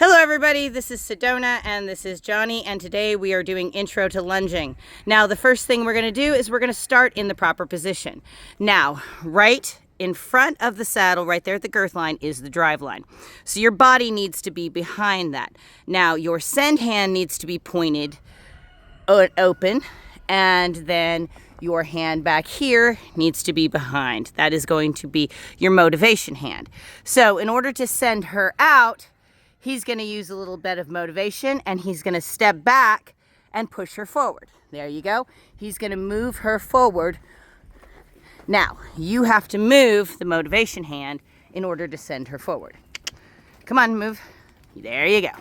Hello everybody, this is Sedona and this is Johnny, and today we are doing intro to lunging. Now the first thing we're going to do is we're going to start in the proper position. Now right in front of the saddle, right there at the girth line, is the drive line. So your body needs to be behind that. Now your send hand needs to be pointed open, and then your hand back here needs to be behind. That is going to be your motivation hand. So in order to send her out, he's going to use a little bit of motivation, and he's going to step back and push her forward. There you go. He's going to move her forward. Now, you have to move the motivation hand in order to send her forward. Come on, move. There you go.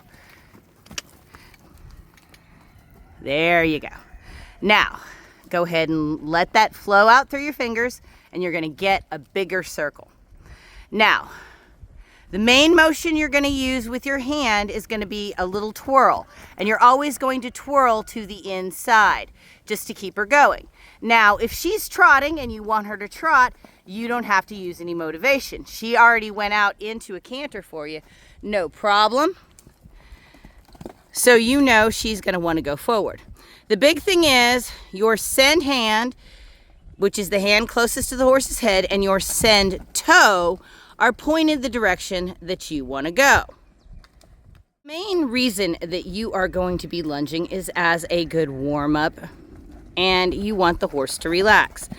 There you go. Now, go ahead and let that flow out through your fingers, and you're going to get a bigger circle. Now, the main motion you're going to use with your hand is going to be a little twirl, and you're always going to twirl to the inside just to keep her going. Now, if she's trotting and you want her to trot, you don't have to use any motivation. She already went out into a canter for you, no problem. So you know she's going to want to go forward. The big thing is your send hand, which is the hand closest to the horse's head, and your send toe are pointed the direction that you want to go. The main reason that you are going to be lunging is as a good warm-up, and you want the horse to relax.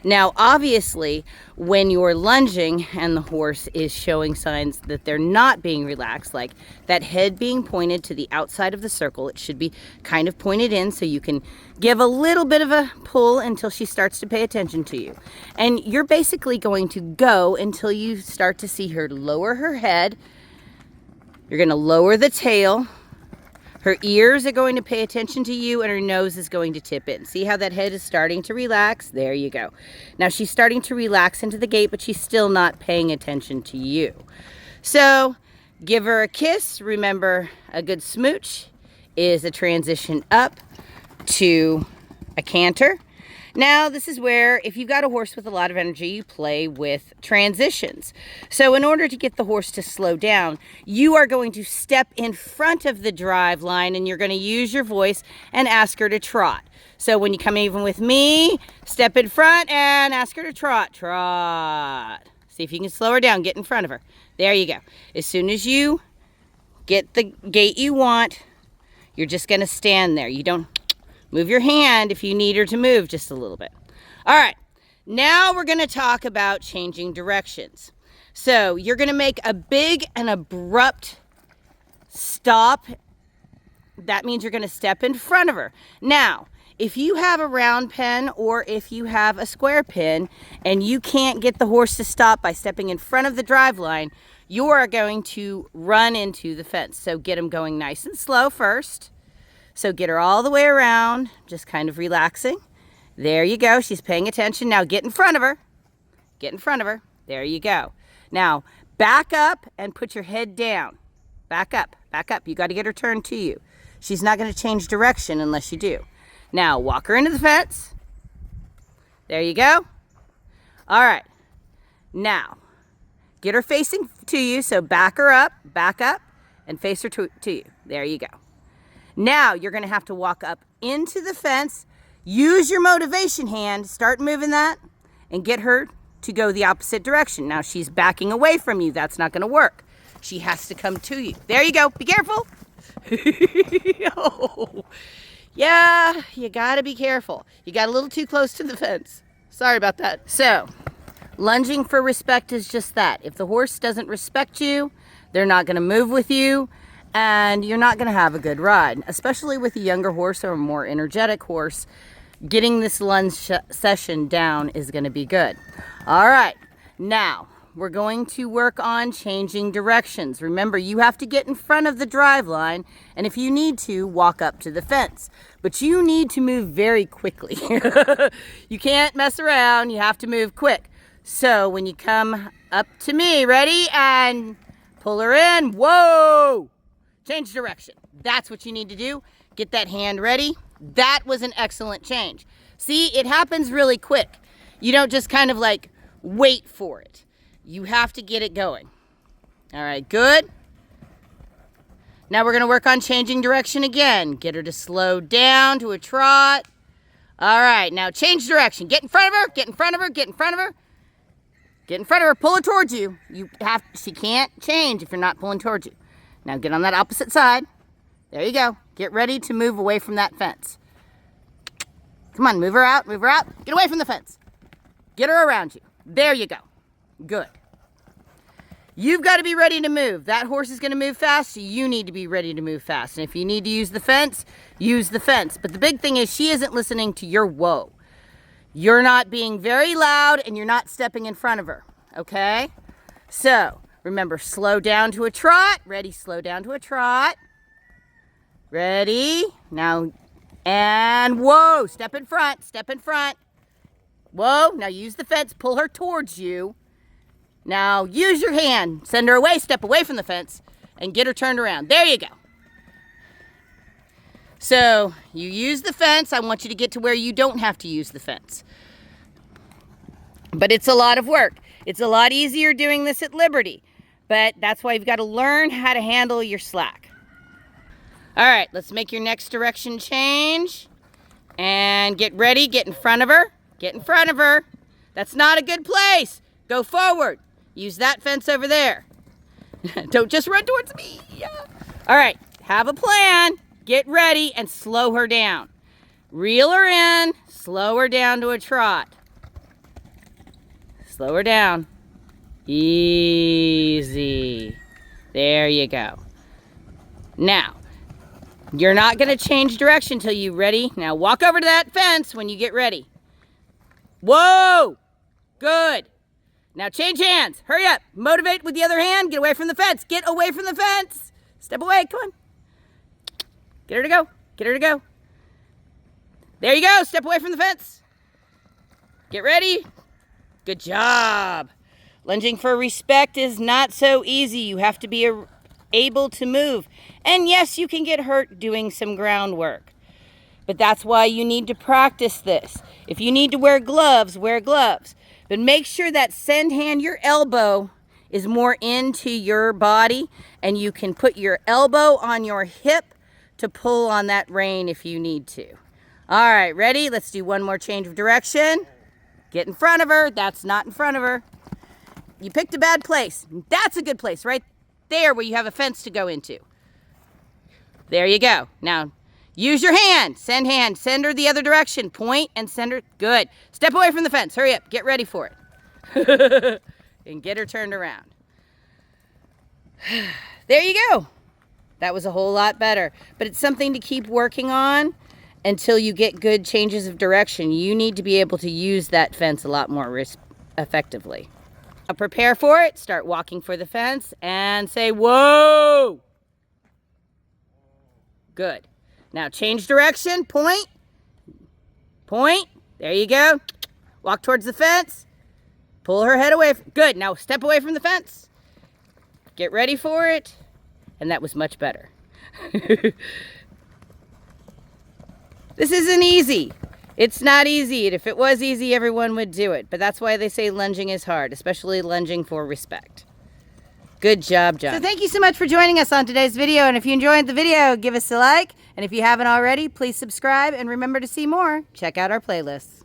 Now, obviously, when you're lunging and the horse is showing signs that they're not being relaxed, like that head being pointed to the outside of the circle, it should be kind of pointed in so you can give a little bit of a pull until she starts to pay attention to you. And you're basically going to go until you start to see her lower her head. You're going to lower the tail. Her ears are going to pay attention to you, and her nose is going to tip in. See how that head is starting to relax? There you go. Now she's starting to relax into the gait, but she's still not paying attention to you. So give her a kiss. Remember, a good smooch is a transition up to a canter. Now, this is where, if you've got a horse with a lot of energy, you play with transitions. So in order to get the horse to slow down, you are going to step in front of the drive line, and you're going to use your voice and ask her to trot. So when you come even with me, step in front and ask her to trot. Trot. See if you can slow her down. Get in front of her. There you go. As soon as you get the gait you want, you're just going to stand there. You don't move your hand if you need her to move just a little bit. All right, now we're going to talk about changing directions. So you're going to make a big and abrupt stop. That means you're going to step in front of her. Now, if you have a round pen or if you have a square pen and you can't get the horse to stop by stepping in front of the drive line, you are going to run into the fence. So get them going nice and slow first. So get her all the way around, just kind of relaxing. There you go. She's paying attention. Now get in front of her. Get in front of her. There you go. Now back up and put your head down. Back up. Back up. You got to get her turned to you. She's not going to change direction unless you do. Now walk her into the fence. There you go. All right. Now get her facing to you. So back her up, and face her to you. There you go. Now you're going to have to walk up into the fence, use your motivation hand, start moving that, and get her to go the opposite direction. Now she's backing away from you. That's not going to work. She has to come to you. There you go. Be careful. Oh. Yeah, you got to be careful. You got a little too close to the fence. Sorry about that. So, lunging for respect is just that. If the horse doesn't respect you, they're not going to move with you, and you're not going to have a good ride, especially with a younger horse or a more energetic horse. Getting this lunge session down is going to be good. All right, now we're going to work on changing directions. Remember, you have to get in front of the drive line, and if you need to, walk up to the fence. But you need to move very quickly. You can't mess around. You have to move quick. So when you come up to me, ready, and pull her in, whoa! Change direction. That's what you need to do. Get that hand ready. That was an excellent change. See, it happens really quick. You don't just kind of like wait for it. You have to get it going. All right, good. Now we're going to work on changing direction again. Get her to slow down to a trot. All right, now change direction. Get in front of her, get in front of her, get in front of her. Get in front of her, pull her towards you. She can't change if you're not pulling towards you. Now get on that opposite side. There you go. Get ready to move away from that fence. Come on, move her out, move her out. Get away from the fence. Get her around you. There you go. Good. You've got to be ready to move. That horse is going to move fast, so you need to be ready to move fast. And if you need to use the fence, use the fence. But the big thing is she isn't listening to your whoa. You're not being very loud and you're not stepping in front of her, okay? So, remember, slow down to a trot. Ready, slow down to a trot. Ready. Now, and whoa, step in front, step in front. Whoa, now use the fence, pull her towards you. Now use your hand, send her away, step away from the fence, and get her turned around. There you go. So you use the fence. I want you to get to where you don't have to use the fence. But it's a lot of work. It's a lot easier doing this at Liberty. But that's why you've got to learn how to handle your slack. All right, let's make your next direction change. And get ready, get in front of her. Get in front of her. That's not a good place. Go forward. Use that fence over there. Don't just run towards me. Yeah. All right, have a plan. Get ready and slow her down. Reel her in, slow her down to a trot. Slow her down. Easy. There you go. Now, you're not going to change direction till you're ready. Now walk over to that fence when you get ready. Whoa! Good. Now change hands. Hurry up. Motivate with the other hand. Get away from the fence. Get away from the fence. Step away. Come on. Get her to go. Get her to go. There you go. Step away from the fence. Get ready. Good job. Lunging for respect is not so easy. You have to be able to move. And yes, you can get hurt doing some groundwork. But that's why you need to practice this. If you need to wear gloves, wear gloves. But make sure that send hand, your elbow, is more into your body. And you can put your elbow on your hip to pull on that rein if you need to. All right, ready? Let's do one more change of direction. Get in front of her. That's not in front of her. You picked a bad place. That's a good place, right there where you have a fence to go into. There you go. Now, use your hand. Send her the other direction. Point and send her. Good. Step away from the fence. Hurry up. Get ready for it. And get her turned around. There you go. That was a whole lot better. But it's something to keep working on until you get good changes of direction. You need to be able to use that fence a lot more effectively. Now prepare for it. Start walking for the fence and say, whoa. Good. Now change direction. Point. Point. There you go. Walk towards the fence. Pull her head away. Good. Now step away from the fence. Get ready for it. And that was much better. This isn't easy. It's not easy. And if it was easy, everyone would do it. But that's why they say lunging is hard, especially lunging for respect. Good job, John. So thank you so much for joining us on today's video. And if you enjoyed the video, give us a like. And if you haven't already, please subscribe. And remember, to see more, check out our playlists.